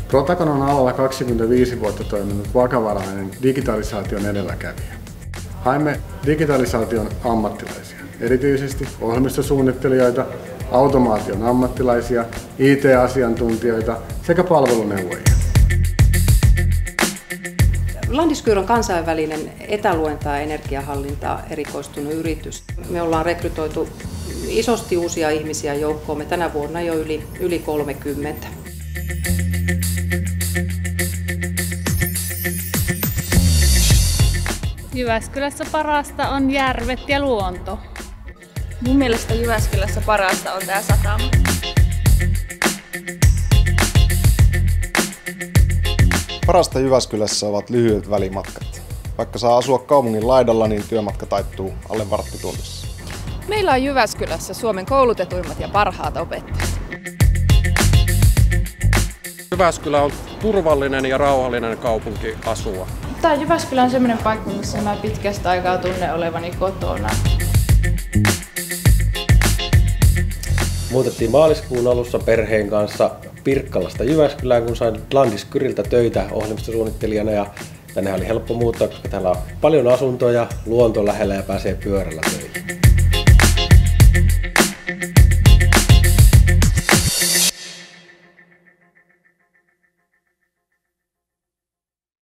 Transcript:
Protacon on alalla 25 vuotta toiminut vakavarainen digitalisaation edelläkävijä. Haemme digitalisaation ammattilaisia, erityisesti ohjelmistosuunnittelijoita, automaation ammattilaisia, IT-asiantuntijoita sekä palveluneuvojia. Landis+Gyr on kansainvälinen etäluentaa ja energiahallintaa erikoistunut yritys. Me ollaan rekrytoitu isosti uusia ihmisiä joukkoomme tänä vuonna jo yli 30. Jyväskylässä parasta on järvet ja luonto. Mun mielestä Jyväskylässä parasta on tää satama. Parasta Jyväskylässä ovat lyhyet välimatkat. Vaikka saa asua kaupungin laidalla, niin työmatka taittuu alle varttitunnissa. Meillä on Jyväskylässä Suomen koulutetuimmat ja parhaat opettajat. Jyväskylä on turvallinen ja rauhallinen kaupunki asua. Tää Jyväskylä on semmoinen paikka, missä mä pitkästä aikaa tunnen olevani kotona. Muutettiin maaliskuun alussa perheen kanssa Pirkkalasta Jyväskylään, kun sain Landis+Gyriltä töitä ohjelmistosuunnittelijana. Ja tänne oli helppo muuttaa, koska täällä on paljon asuntoja, luonto lähellä ja pääsee pyörällä töihin.